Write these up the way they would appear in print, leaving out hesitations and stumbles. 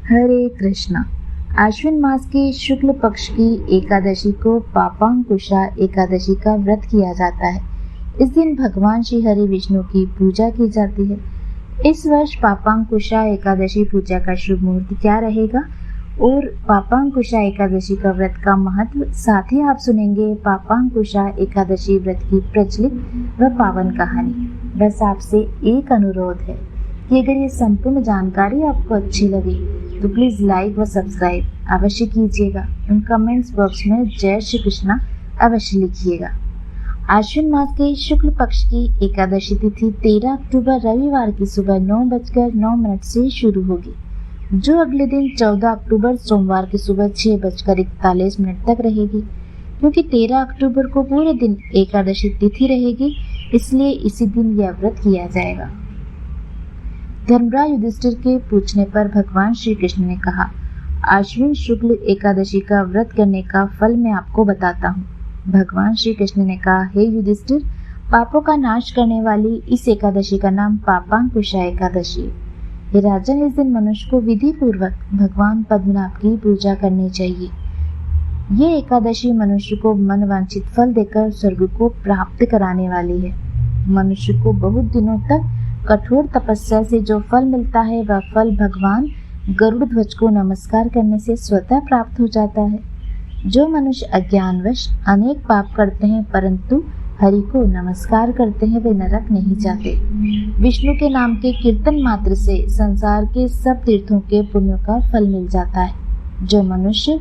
हरे कृष्णा। आश्विन मास की शुक्ल पक्ष की एकादशी को पापांकुशा एकादशी का व्रत किया जाता है। इस दिन भगवान श्री हरि विष्णु की पूजा की जाती है। इस वर्ष पापांकुशा एकादशी पूजा का शुभ मुहूर्त क्या रहेगा और पापांकुशा एकादशी का व्रत का महत्व, साथ ही आप सुनेंगे पापांकुशा एकादशी व्रत की प्रचलित व पावन कहानी। बस आपसे एक अनुरोध है कि अगर ये संपूर्ण जानकारी आपको अच्छी लगे तो प्लीज लाइक व सब्सक्राइब अवश्य कीजिएगा। उन कमेंट्स बॉक्स में जय श्री कृष्णा अवश्य लिखिएगा। आश्विन मास के शुक्ल पक्ष की एकादशी तिथि 13 अक्टूबर रविवार की सुबह 9:09 से शुरू होगी, जो अगले दिन 14 अक्टूबर सोमवार की सुबह 6:41 तक रहेगी। क्योंकि 13 अक्टूबर को पूरे दिन एकादशी तिथि रहेगी, इसलिए इसी दिन यह व्रत किया जाएगा। धर्मराज युधिष्ठिर के पूछने पर भगवान श्री कृष्ण ने कहा, आश्विन शुक्ल एकादशी का व्रत करने का फल मैं आपको बताता हूँ। भगवान श्री कृष्ण ने कहा, हे युधिष्ठिर, पापों का नाश करने वाली इस एकादशी का नाम पापांकुशा एकादशी है। हे राजन, इस दिन मनुष्य को विधि पूर्वक भगवान पद्मनाभ की पूजा करनी चाहिए। ये एकादशी मनुष्य को मनवांछित फल देकर स्वर्ग को प्राप्त कराने वाली है। मनुष्य को बहुत दिनों तक कठोर तपस्या से जो फल मिलता है, वह फल भगवान गरुड़ ध्वज को नमस्कार करने से स्वतः प्राप्त हो जाता है। जो मनुष्य अज्ञानवश अनेक पाप करते हैं परंतु हरि को नमस्कार करते हैं, वे नरक नहीं जाते। विष्णु के नाम के कीर्तन मात्र से संसार के सब तीर्थों के पुण्यों का फल मिल जाता है। जो मनुष्य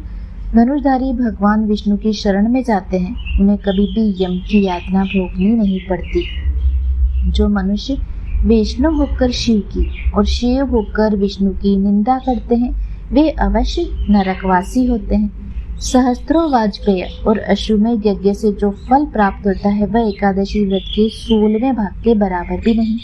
धनुषधारी भगवान विष्णु की शरण में जाते हैं, उन्हें कभी भी यम की यातना भोगनी नहीं पड़ती। जो मनुष्य वैष्णव होकर शिव की और शिव होकर विष्णु की निंदा करते हैं, वे अवश्य नरकवासी होते हैं। सहस्त्रों वाजपेय और अश्वमेध यज्ञ से जो फल प्राप्त होता है, वह एकादशी व्रत के 16वें भाग के बराबर भी नहीं।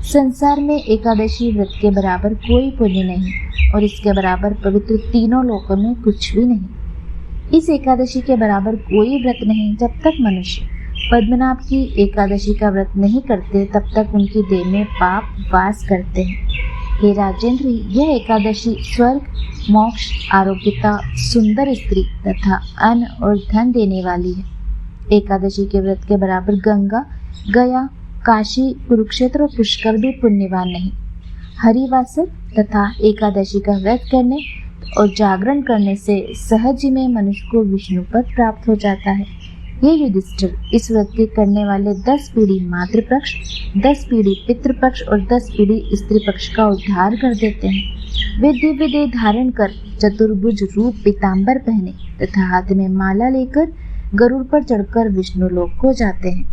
संसार में एकादशी व्रत के बराबर कोई पुण्य नहीं और इसके बराबर पवित्र तीनों लोकों में कुछ भी नहीं। इस एकादशी के बराबर कोई व्रत नहीं। जब तक मनुष्य पद्मनाभ की एकादशी का व्रत नहीं करते, तब तक उनकी देह में पाप वास करते हैं। हे राजेंद्र, यह एकादशी स्वर्ग, मोक्ष, आरोग्यता, सुंदर स्त्री तथा अन्न और धन देने वाली है। एकादशी के व्रत के बराबर गंगा, गया, काशी, कुरुक्षेत्र और पुष्कर भी पुण्यवान नहीं। हरिवासर तथा एकादशी का व्रत करने और जागरण करने से सहज में मनुष्य को विष्णु पद प्राप्त हो जाता है। ये युधिष्ठिर, इस व्रत के करने वाले 10 पीढ़ी मातृपक्ष, 10 पीढ़ी पितृपक्ष और 10 पीढ़ी स्त्री पक्ष का उद्धार कर देते हैं। वे दिव्य देह धारण कर चतुर्भुज रूप पीताम्बर पहने तथा हाथ में माला लेकर गरुड़ पर चढ़कर विष्णु लोक को जाते हैं।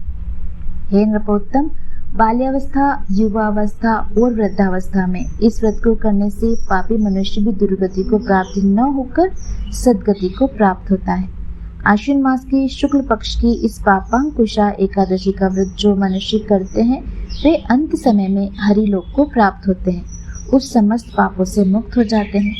हे नृपोत्तम, बाल्यावस्था, युवावस्था और वृद्धावस्था में इस व्रत को करने से पापी मनुष्य भी दुर्गति को प्राप्त न होकर सद्गति को प्राप्त होता है। आश्विन मास की शुक्ल पक्ष की इस पापांकुशा एकादशी का व्रत जो मनुष्य करते हैं, वे अंत समय में हरि लोक को प्राप्त होते हैं, उस समस्त पापों से मुक्त हो जाते हैं।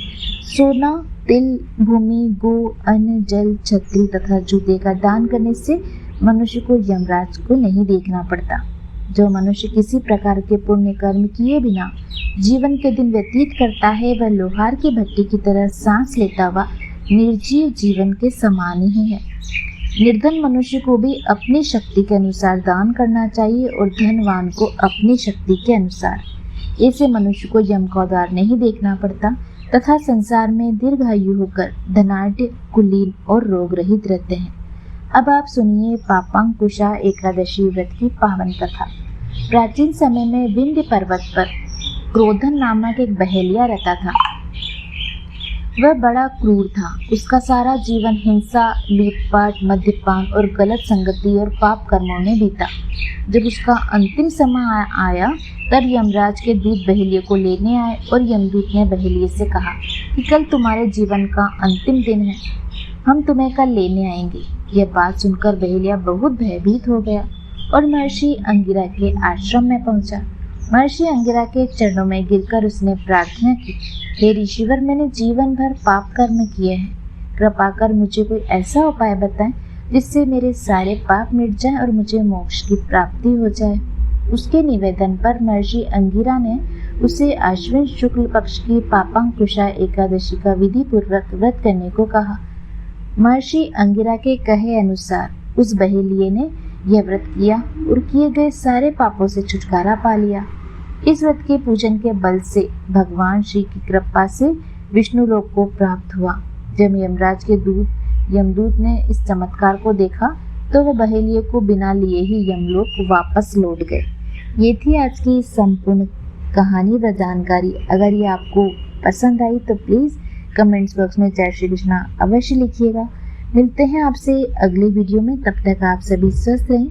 सोना, तिल, भूमि, गो, अन्न, जल, छत्री तथा जूते का दान करने से मनुष्य को यमराज को नहीं देखना पड़ता। जो मनुष्य किसी प्रकार के पुण्य कर्म किए बिना जीवन के दिन व्यतीत करता है, वह लोहार की भट्टी की तरह सांस लेता हुआ निर्जीव जीवन के समान ही है। निर्धन मनुष्य को भी अपनी शक्ति के अनुसार दान करना चाहिए और धनवान को अपनी शक्ति के अनुसार। ऐसे मनुष्य को यम का द्वार नहीं देखना पड़ता तथा संसार में दीर्घायु होकर धनाढ्य, कुलीन और रोग रहित रहते हैं। अब आप सुनिए पापांकुशा एकादशी व्रत की पावन कथा। प्राचीन समय में विंध्य पर्वत पर क्रोधन नामक एक बहेलिया रहता था। वह बड़ा क्रूर था। उसका सारा जीवन हिंसा, लूटपाट, मद्यपान और गलत संगति और पाप कर्मों में बीता। जब उसका अंतिम समय आया, तब यमराज के दूत बहेलिये को लेने आए और यमदूत ने बहेलिये से कहा कि कल तुम्हारे जीवन का अंतिम दिन है, हम तुम्हें कल लेने आएंगे। यह बात सुनकर बहेलिया बहुत भयभीत हो गया और महर्षि अंगिरा के आश्रम में पहुंचा। महर्षि अंगिरा के चरणों में गिरकर उसने प्रार्थना की, हे ऋषिवर, मैंने जीवन भर पाप कर्म किए हैं, कृपा कर मुझे कोई ऐसा उपाय बताएं जिससे मेरे सारे पाप मिट जाएं और मुझे मोक्ष की प्राप्ति हो जाए। उसके निवेदन पर महर्षि अंगिरा ने उसे अश्विन शुक्ल पक्ष की पापांकुशा एकादशी का विधि पूर्वक व्रत करने को कहा। महर्षि अंगिरा के कहे अनुसार उस बहेलिये ने यह व्रत किया और किए गए सारे पापों से छुटकारा पा लिया। इस व्रत के पूजन के बल से भगवान श्री की कृपा से विष्णु लोक को प्राप्त हुआ। जब यमराज के यमदूत ने इस चमत्कार को देखा तो वह बहेलिये को बिना लिए ही यमलोक वापस लौट गए। ये थी आज की संपूर्ण कहानी व जानकारी। अगर ये आपको पसंद आई तो प्लीज़ कमेंट्स बॉक्स में जय श्री कृष्णा अवश्य लिखिएगा। मिलते हैं आपसे अगले वीडियो में, तब तक आप सभी स्वस्थ रहें,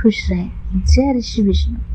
खुश रहें। जय ऋषि विष्णु।